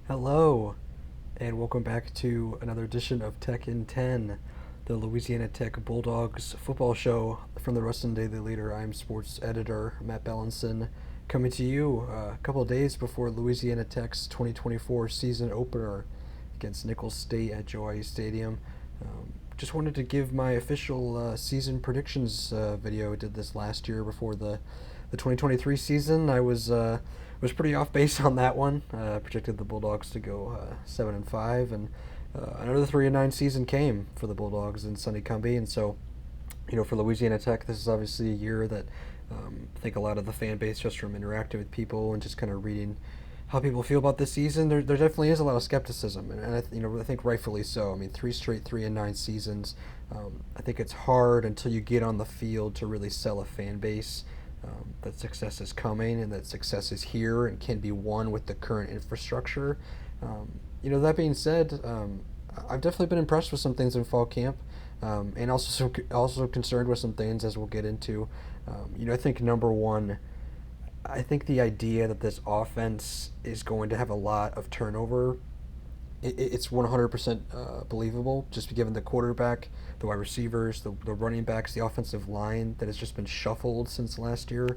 Hello, and welcome back to another edition of Tech in 10, the Louisiana Tech Bulldogs football show from the Ruston Daily Leader. I'm sports editor Matt Belinson, coming to you a couple of days before Louisiana Tech's 2024 season opener against Nicholls State at Joe Ice Stadium. Just wanted to give my official season predictions video. I did this last year before the 2023 season. I was pretty off base on that one. Projected the Bulldogs to go 7-5, and another 3-9 season came for the Bulldogs in Sunny Cumby. And so, for Louisiana Tech, this is obviously a year that I think a lot of the fan base, just from interacting with people and just kind of reading how people feel about this season, there definitely is a lot of skepticism, and I think rightfully so. I mean, three straight 3-9 seasons. I think it's hard until you get on the field to really sell a fan base that success is coming and that success is here and can be won with the current infrastructure. That being said, I've definitely been impressed with some things in fall camp, and also concerned with some things as we'll get into. I think number one, I think the idea that this offense is going to have a lot of turnover, it's 100% believable, just given the quarterback, the wide receivers, the running backs, the offensive line that has just been shuffled since last year.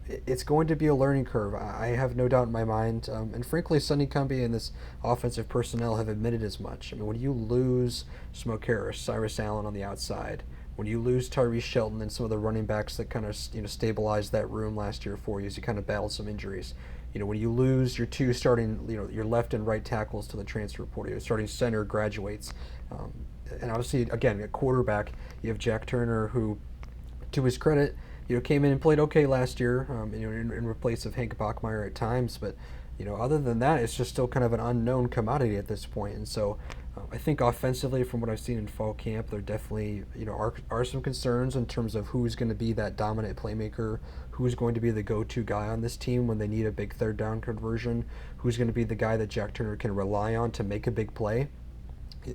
It's going to be a learning curve. I have no doubt in my mind. And frankly, Sonny Cumbie and this offensive personnel have admitted as much. I mean, when you lose Smoke Harris, Cyrus Allen on the outside, when you lose Tyrese Shelton and some of the running backs that kind of stabilized that room last year for you as you kind of battled some injuries, when you lose your two starting, your left and right tackles to the transfer portal, your starting center graduates, and obviously, again, at quarterback, you have Jack Turner, who, to his credit, came in and played okay last year, in place of Hank Bachmeier at times, but other than that, it's just still kind of an unknown commodity at this point. And so I think offensively, from what I've seen in fall camp, there definitely are some concerns in terms of who's going to be that dominant playmaker, who's going to be the go-to guy on this team when they need a big third down conversion, who's going to be the guy that Jack Turner can rely on to make a big play.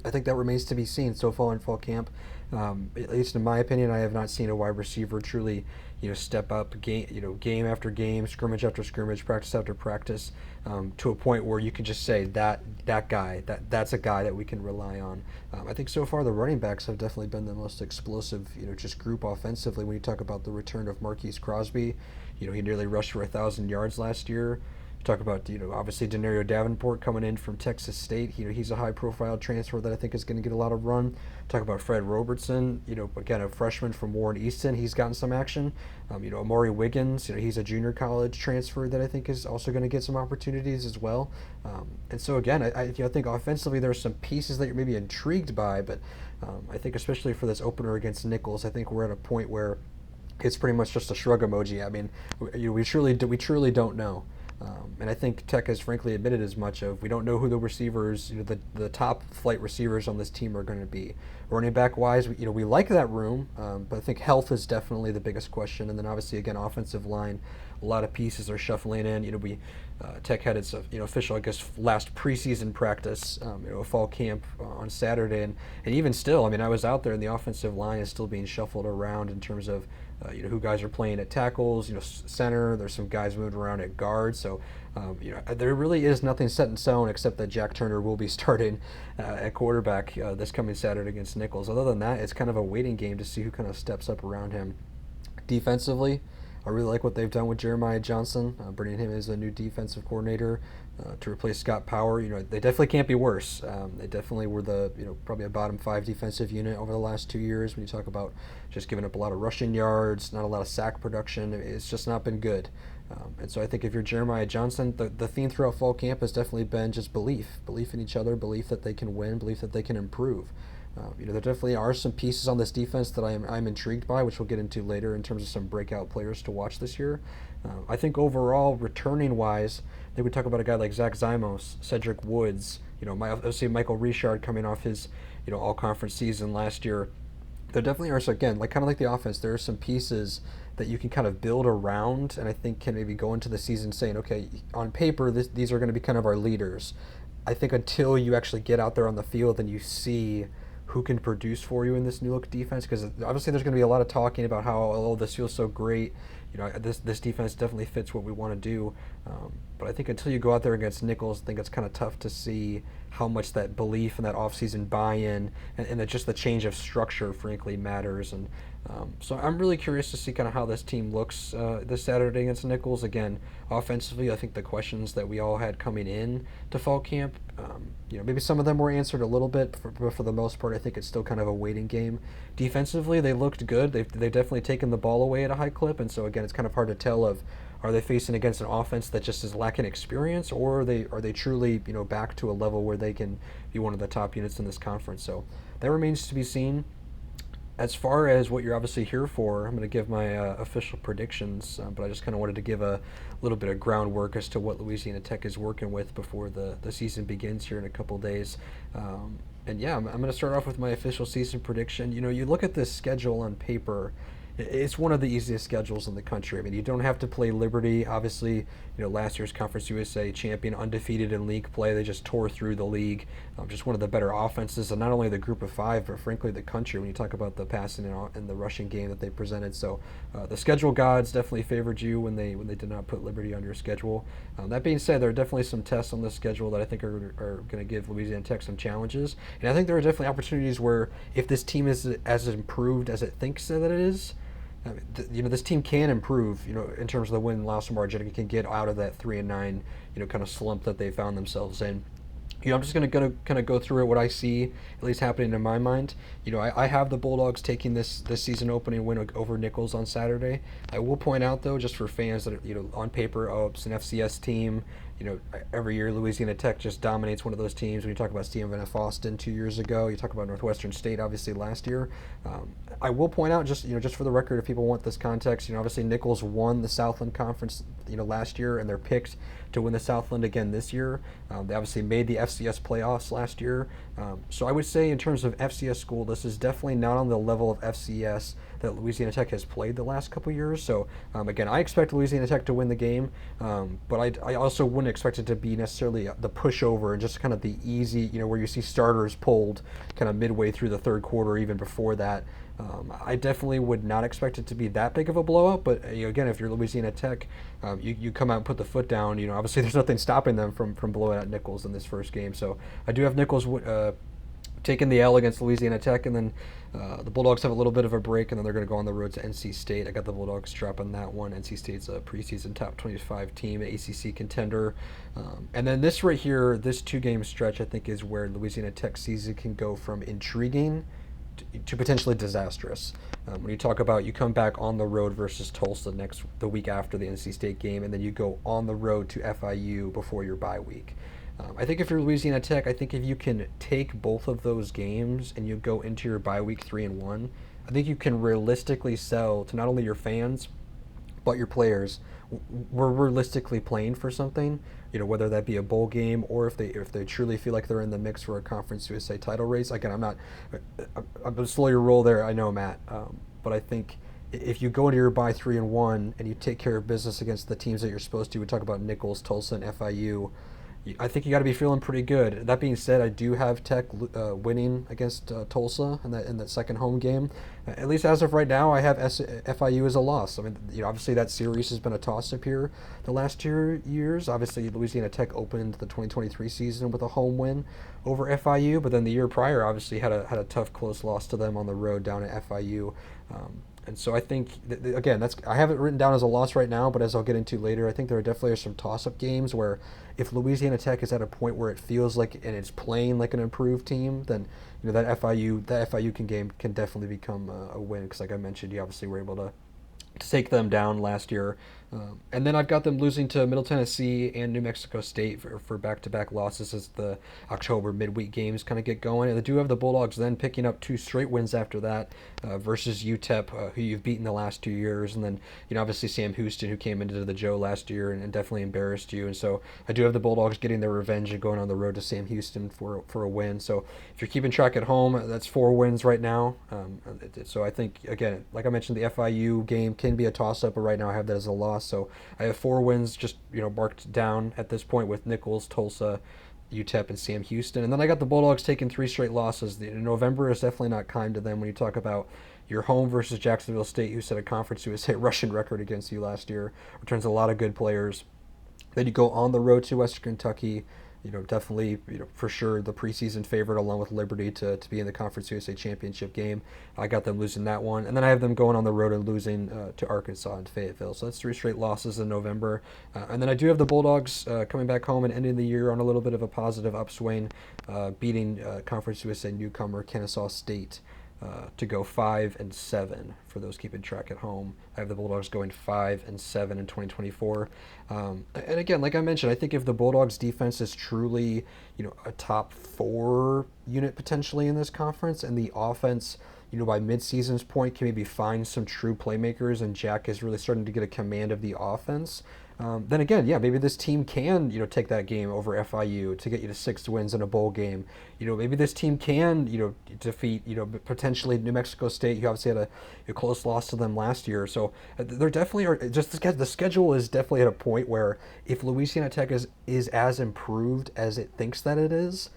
I think that remains to be seen so far in fall camp. At least in my opinion, I have not seen a wide receiver truly, step up game after game, scrimmage after scrimmage, practice after practice, to a point where you can just say that's a guy that we can rely on. I think so far the running backs have definitely been the most explosive, just group offensively. When you talk about the return of Marquise Crosby, he nearly rushed for 1,000 yards last year. Talk about obviously Denario Davenport coming in from Texas State. He's a high-profile transfer that I think is going to get a lot of run. Talk about Fred Robertson. Again, a freshman from Warren Easton. He's gotten some action. Amari Wiggins. He's a junior college transfer that I think is also going to get some opportunities as well. And so again, I think offensively there are some pieces that you're maybe intrigued by, but I think especially for this opener against Nicholls, I think we're at a point where it's pretty much just a shrug emoji. I mean, we truly don't know. And I think Tech has frankly admitted as much of we don't know who the receivers, the top flight receivers on this team are going to be. Running back wise, we like that room, but I think health is definitely the biggest question. And then obviously again, offensive line, a lot of pieces are shuffling in. Tech had its official, I guess, last preseason practice, a fall camp on Saturday, and even still, I mean, I was out there and the offensive line is still being shuffled around in terms of who guys are playing at tackles, center. There's some guys moving around at guard. So, there really is nothing set in stone except that Jack Turner will be starting at quarterback this coming Saturday against Nicholls. Other than that, it's kind of a waiting game to see who kind of steps up around him. Defensively, I really like what they've done with Jeremiah Johnson, bringing him as a new defensive coordinator to replace Scott Power. They definitely can't be worse. They definitely were probably a bottom 5 defensive unit over the last 2 years. When you talk about just giving up a lot of rushing yards, not a lot of sack production, it's just not been good. And so I think if you're Jeremiah Johnson, the theme throughout fall camp has definitely been just belief in each other, belief that they can win, belief that they can improve. There definitely are some pieces on this defense that I'm intrigued by, which we'll get into later in terms of some breakout players to watch this year. I think overall, returning wise, I think we talk about a guy like Zach Zymos, Cedric Woods, obviously Michael Richard coming off his all-conference season last year. There definitely are, so again, kind of like the offense, there are some pieces that you can kind of build around, and I think can maybe go into the season saying, okay, on paper, these are going to be kind of our leaders. I think until you actually get out there on the field and you see who can produce for you in this new look defense, because obviously there's going to be a lot of talking about how, oh, this feels so great, this defense definitely fits what we want to do. But I think until you go out there against Nichols, I think it's kind of tough to see how much that belief and that offseason buy-in and that just the change of structure, frankly, matters. And so I'm really curious to see kind of how this team looks this Saturday against Nichols. Again, offensively, I think the questions that we all had coming in to fall camp, maybe some of them were answered a little bit, but for the most part, I think it's still kind of a waiting game. Defensively, they looked good. They've definitely taken the ball away at a high clip, and so again, it's kind of hard to tell of are they facing against an offense that just is lacking experience, or are they truly back to a level where they can be one of the top units in this conference? So that remains to be seen. As far as what you're obviously here for, I'm going to give my official predictions, but I just kind of wanted to give a little bit of groundwork as to what Louisiana Tech is working with before the season begins here in a couple days. And yeah, I'm going to start off with my official season prediction. You look at this schedule on paper, it's one of the easiest schedules in the country. I mean, you don't have to play Liberty. Obviously, last year's Conference USA champion, undefeated in league play. They just tore through the league. Just one of the better offenses, and not only the group of five, but frankly the country when you talk about the passing and the rushing game that they presented. So the schedule gods definitely favored you when they did not put Liberty on your schedule. That being said, there are definitely some tests on this schedule that I think are going to give Louisiana Tech some challenges. And I think there are definitely opportunities where if this team is as improved as it thinks that it is, this team can improve, in terms of the win-loss margin. It can get out of that 3-9, kind of slump that they found themselves in. I'm just going to kind of go through it, what I see at least happening in my mind. I have the Bulldogs taking this season opening win over Nichols on Saturday. I will point out, though, just for fans that on paper, it's an FCS team. Every year Louisiana Tech just dominates one of those teams. When you talk about Stephen F. Austin 2 years ago, you talk about Northwestern State, obviously last year. I will point out, just for the record, if people want this context, obviously Nichols won the Southland Conference, last year, and they're picked to win the Southland again this year. They obviously made the FCS playoffs last year. So I would say in terms of FCS school, this is definitely not on the level of FCS that Louisiana Tech has played the last couple years. So again, I expect Louisiana Tech to win the game, but I also wouldn't expect it to be necessarily the pushover and just kind of the easy, where you see starters pulled kind of midway through the third quarter, even before that. I definitely would not expect it to be that big of a blowout, but again, if you're Louisiana Tech, you come out and put the foot down. Obviously there's nothing stopping them from blowing out Nichols in this first game. So I do have Nichols taking the L against Louisiana Tech, and then the Bulldogs have a little bit of a break, and then they're going to go on the road to NC State. I got the Bulldogs dropping that one. NC State's a preseason top 25 team, ACC contender. And then this right here, this two-game stretch, I think is where Louisiana Tech season can go from intriguing to potentially disastrous. When you talk about you come back on the road versus Tulsa the week after the NC State game, and then you go on the road to FIU before your bye week. I think if you're Louisiana Tech, I think if you can take both of those games and you go into your bye week 3-1, I think you can realistically sell to not only your fans but your players. We're realistically playing for something, whether that be a bowl game or if they truly feel like they're in the mix for a Conference USA title race. Again, I'm going to slow your roll there, I know, Matt, but I think if you go into your bye 3-1 and you take care of business against the teams that you're supposed to, we talk about Nichols, Tulsa, and FIU, I think you got to be feeling pretty good. That being said, I do have Tech winning against Tulsa in that second home game. At least as of right now, I have FIU as a loss. I mean, obviously that series has been a toss-up here the last 2 years. Obviously, Louisiana Tech opened the 2023 season with a home win over FIU, but then the year prior, obviously had a tough, close loss to them on the road down at FIU. And so I think, again, I have it written down as a loss right now, but as I'll get into later, I think there definitely are some toss-up games where if Louisiana Tech is at a point where it feels like and it's playing like an improved team, then that FIU game can definitely become a win, because like I mentioned, you obviously were able to take them down last year. And then I've got them losing to Middle Tennessee and New Mexico State for back-to-back losses as the October midweek games kind of get going. And I do have the Bulldogs then picking up 2 straight wins after that versus UTEP, who you've beaten the last 2 years. And then, obviously Sam Houston, who came into the Joe last year and definitely embarrassed you. And so I do have the Bulldogs getting their revenge and going on the road to Sam Houston for a win. So if you're keeping track at home, that's 4 wins right now. So I think, again, like I mentioned, the FIU game can be a toss-up, but right now I have that as a loss. So I have 4 wins just marked down at this point with Nichols, Tulsa, UTEP, and Sam Houston. And then I got the Bulldogs taking 3 straight losses. November is definitely not kind to them when you talk about You're home versus Jacksonville State, who set a Conference USA rushing record against you last year. Returns a lot of good players. Then you go on the road to Western Kentucky. Definitely, for sure the preseason favorite along with Liberty to be in the Conference USA championship game. I got them losing that one. And then I have them going on the road and losing to Arkansas and Fayetteville. So that's 3 straight losses in November. And then I do have the Bulldogs coming back home and ending the year on a little bit of a positive upswing, beating Conference USA newcomer Kennesaw State. To go 5-7 for those keeping track at home. I have the Bulldogs going 5-7 in 2024. And again, like I mentioned, I think if the Bulldogs defense is truly, a top 4 unit potentially in this conference, and the offense, by mid-season's point can maybe find some true playmakers, and Jack is really starting to get a command of the offense. Then again, yeah, maybe this team can, take that game over FIU to get you to 6 wins in a bowl game. Maybe this team can, defeat, potentially New Mexico State. You obviously had a close loss to them last year. So they're definitely are just the schedule is definitely at a point where if Louisiana Tech is as improved as it thinks that it is,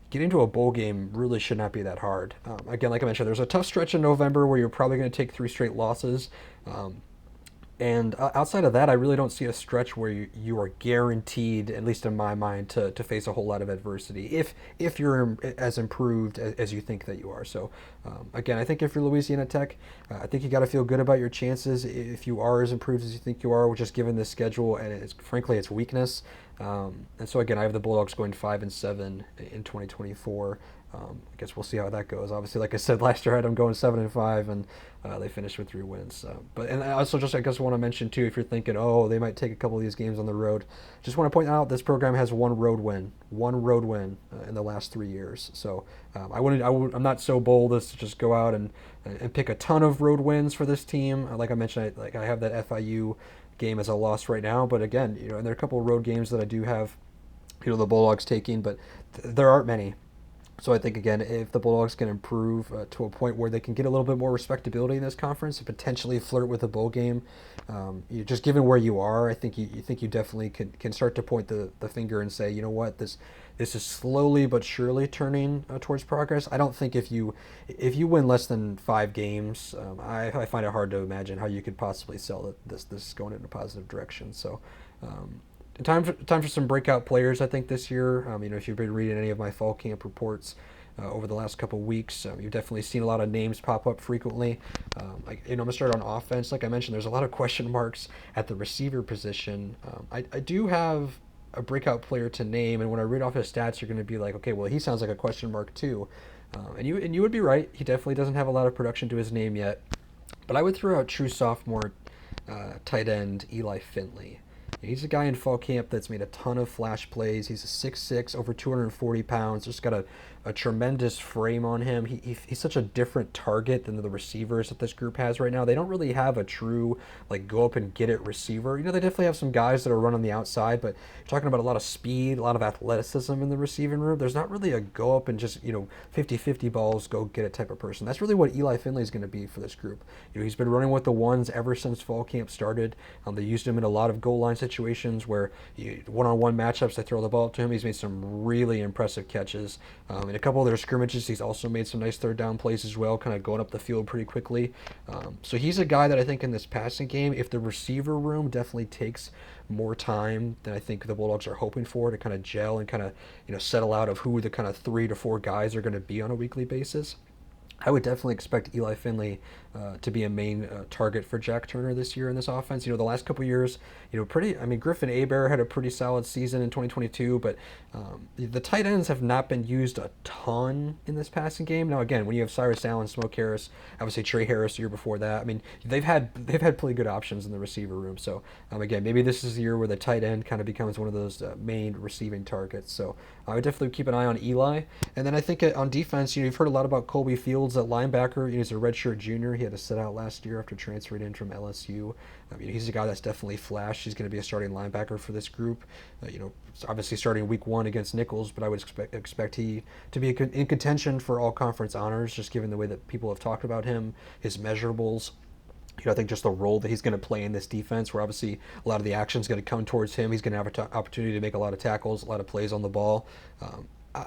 getting to a bowl game really should not be that hard. Again, like I mentioned, there's a tough stretch in November where you're probably going to take 3 straight losses. And outside of that, I really don't see a stretch where you are guaranteed, at least in my mind, to face a whole lot of adversity if you're as improved as you think that you are. So, again, I think if you're Louisiana Tech, I think you got to feel good about your chances if you are as improved as you think you are, just given this schedule and frankly its weakness. And so again, I have the Bulldogs going 5-7 in 2024. I guess we'll see how that goes. Obviously, like I said last year, I had them going 7-5, and they finished with 3 wins. And I also just, I guess, want to mention too, if you're thinking, oh, they might take a couple of these games on the road, just want to point out this program has one road win in the last 3 years. So I'm not so bold as to just go out and pick a ton of road wins for this team. Like I mentioned, I have that FIU game as a loss right now, but again, and there are a couple of road games that I do have, the Bulldogs taking, but there aren't many. So I think, again, if the Bulldogs can improve to a point where they can get a little bit more respectability in this conference and potentially flirt with a bowl game, just given where you are, I think you definitely can start to point the finger and say, you know what, this is slowly but surely turning towards progress. I don't think if you win less than 5 games, I find it hard to imagine how you could possibly sell this is going in a positive direction. So. Time for some breakout players, I think, this year. If you've been reading any of my fall camp reports over the last couple of weeks, you've definitely seen a lot of names pop up frequently. I'm going to start on offense. Like I mentioned, there's a lot of question marks at the receiver position. I do have a breakout player to name, and when I read off his stats, you're going to be like, okay, well, he sounds like a question mark too. And you would be right. He definitely doesn't have a lot of production to his name yet. But I would throw out true sophomore tight end Eli Finley. He's a guy in fall camp that's made a ton of flash plays. He's a 6'6", over 240 pounds. Just got a tremendous frame on him. He's such a different target than the receivers that this group has right now. They don't really have a true, go up and get it receiver. They definitely have some guys that are running the outside, but you're talking about a lot of speed, a lot of athleticism in the receiving room. There's not really a go up and just, 50-50 balls, go get it type of person. That's really what Eli Finley is going to be for this group. He's been running with the ones ever since fall camp started. They used him in a lot of goal line situations where one-on-one matchups, they throw the ball to him. He's made some really impressive catches. In a couple of their scrimmages, he's also made some nice third down plays as well, kind of going up the field pretty quickly. So he's a guy that I think in this passing game, if the receiver room definitely takes more time than I think the Bulldogs are hoping for to kind of gel and kind of settle out of who the kind of 3 to 4 guys are going to be on a weekly basis, I would definitely expect Eli Finley to be a main target for Jack Turner this year in this offense. The last couple of years, Griffin Hebert had a pretty solid season in 2022, but the tight ends have not been used a ton in this passing game. Now, again, when you have Cyrus Allen, Smoke Harris, obviously Trey Harris the year before that, they've had pretty good options in the receiver room. So, again, maybe this is the year where the tight end kind of becomes one of those main receiving targets. So I would definitely keep an eye on Eli. And then I think on defense, you've heard a lot about Colby Fields at linebacker. He's a redshirt junior. He had to sit out last year after transferring in from LSU. He's a guy that's definitely flashed. He's going to be a starting linebacker for this group. Obviously starting week 1 against Nichols, but I would expect he to be in contention for all conference honors, just given the way that people have talked about him, his measurables. I think just the role that he's going to play in this defense, where obviously a lot of the action is going to come towards him. He's going to have an opportunity to make a lot of tackles, a lot of plays on the ball.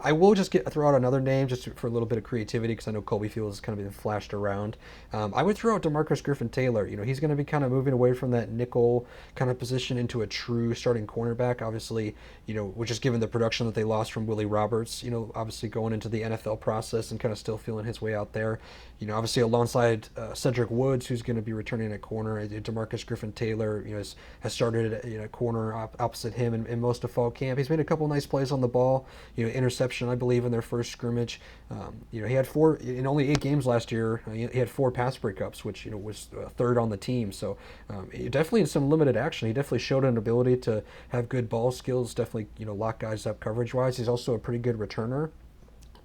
I will just throw out another name just for a little bit of creativity because I know Colby Field has kind of been flashed around. I would throw out DeMarcus Griffin-Taylor. He's going to be kind of moving away from that nickel kind of position into a true starting cornerback. Obviously, which is given the production that they lost from Willie Roberts. Obviously going into the NFL process and kind of still feeling his way out there. Obviously alongside Cedric Woods, who's going to be returning at corner. DeMarcus Griffin-Taylor, has started at corner opposite him in most of fall camp. He's made a couple nice plays on the ball. Interception, I believe, in their first scrimmage. He had 4 in only 8 games last year. He had 4 pass breakups, which was third on the team. So definitely in some limited action. He definitely showed an ability to have good ball skills. Definitely lock guys up coverage wise. He's also a pretty good returner.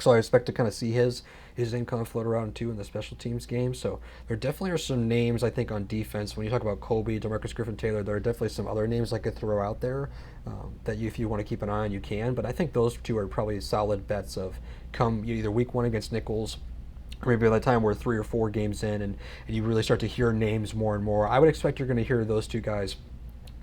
So I expect to kind of see his name kind of float around too in the special teams game. So there definitely are some names I think on defense. When you talk about Colby, DeMarcus Griffin-Taylor, there are definitely some other names I could throw out there that if you want to keep an eye on, you can. But I think those 2 are probably solid bets of come either week 1 against Nichols, or maybe by the time we're 3 or 4 games in and you really start to hear names more and more. I would expect you're going to hear those 2 guys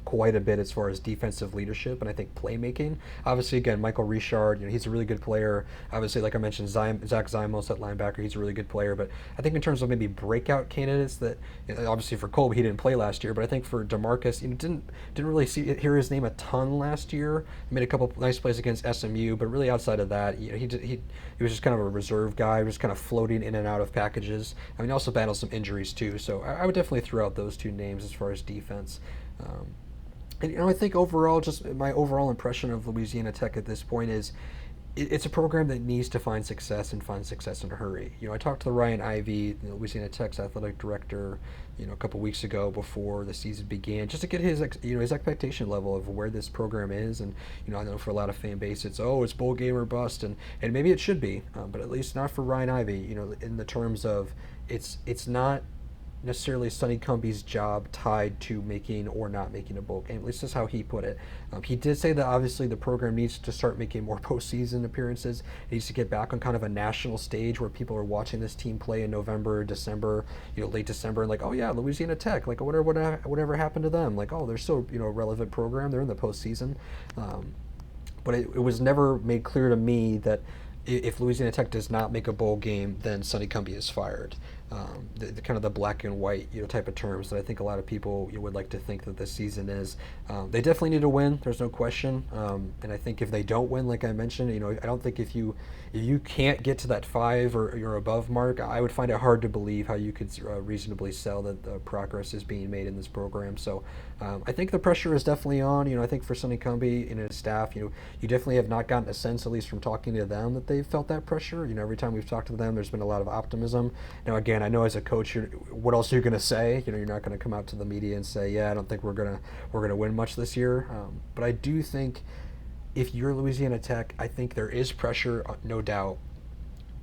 quite a bit as far as defensive leadership and I think playmaking. Obviously, again, Michael Richard, he's a really good player. Obviously, like I mentioned, Zach Zymos at linebacker, he's a really good player. But I think in terms of maybe breakout candidates that, obviously for Colby, he didn't play last year, but I think for DeMarcus, didn't really hear his name a ton last year. He made a couple nice plays against SMU, but really outside of that, he was just kind of a reserve guy, just kind of floating in and out of packages. I mean, he also battled some injuries too, so I would definitely throw out those 2 names as far as defense. And I think overall, just my overall impression of Louisiana Tech at this point is it's a program that needs to find success and find success in a hurry. I talked to Ryan Ivey, Louisiana Tech's athletic director, a couple weeks ago before the season began, just to get his expectation level of where this program is. And I know for a lot of fan base, it's bowl game or bust, and maybe it should be, but at least not for Ryan Ivey. In the terms of it's not necessarily Sonny Cumbie's job tied to making or not making a bowl game. At least that's how he put it. He did say that obviously the program needs to start making more postseason appearances. It needs to get back on kind of a national stage where people are watching this team play in November, December, late December, and like, oh yeah, Louisiana Tech, like whatever happened to them? Like, oh, they're still a relevant program. They're in the postseason. But it was never made clear to me that if Louisiana Tech does not make a bowl game, then Sonny Cumbie is fired. The kind of the black and white type of terms that I think a lot of people would like to think that this season is. They definitely need to win. There's no question. And I think if they don't win, like I mentioned, I don't think if you can't get to that 5 or you're above mark, I would find it hard to believe how you could reasonably sell that the progress is being made in this program. So I think the pressure is definitely on. I think for Sonny Cumbie and his staff, you definitely have not gotten a sense, at least from talking to them, that they've felt that pressure. Every time we've talked to them, there's been a lot of optimism. Now, again, I know as a coach, what else are you going to say? You're not going to come out to the media and say, yeah, I don't think we're gonna win much this year. But I do think if you're Louisiana Tech, I think there is pressure, no doubt.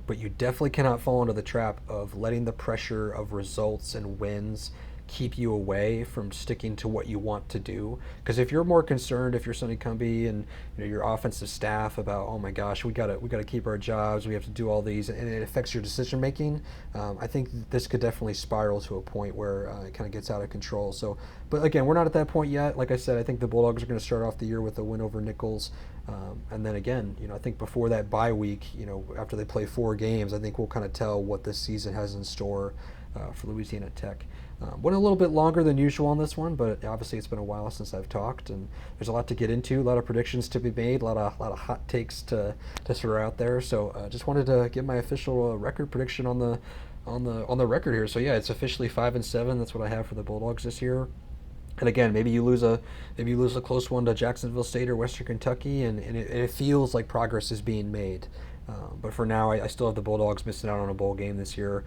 But you definitely cannot fall into the trap of letting the pressure of results and wins keep you away from sticking to what you want to do. Because if you're more concerned, if you're Sonny Cumbie and your offensive staff about, oh my gosh, we gotta keep our jobs, we have to do all these, and it affects your decision making, I think this could definitely spiral to a point where it kind of gets out of control. So, but again, we're not at that point yet. Like I said, I think the Bulldogs are going to start off the year with a win over Nichols. And then again, I think before that bye week, after they play 4 games, I think we'll kind of tell what this season has in store for Louisiana Tech. Went a little bit longer than usual on this one, but obviously it's been a while since I've talked, and there's a lot to get into, a lot of predictions to be made, a lot of hot takes to throw out there. So just wanted to get my official record prediction on the record here. So yeah, it's officially 5-7. That's what I have for the Bulldogs this year. And again, maybe you lose a close one to Jacksonville State or Western Kentucky, and it feels like progress is being made. But for now, I still have the Bulldogs missing out on a bowl game this year.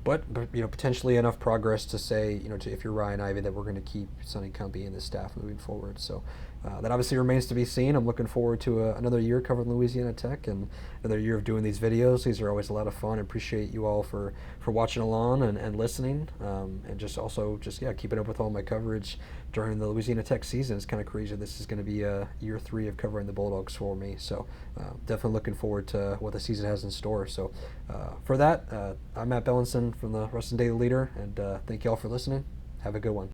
But potentially enough progress to say, if you're Ryan Ivey, that we're going to keep Sonny Cumbie and the staff moving forward. So that obviously remains to be seen. I'm looking forward to another year covering Louisiana Tech and another year of doing these videos. These are always a lot of fun. I appreciate you all for watching along and listening, and just keeping up with all my coverage during the Louisiana Tech season. It's kind of crazy. This is going to be year 3 of covering the Bulldogs for me. So definitely looking forward to what the season has in store. So for that, I'm Matt Belinson from the Ruston Daily Leader, and thank you all for listening. Have a good one.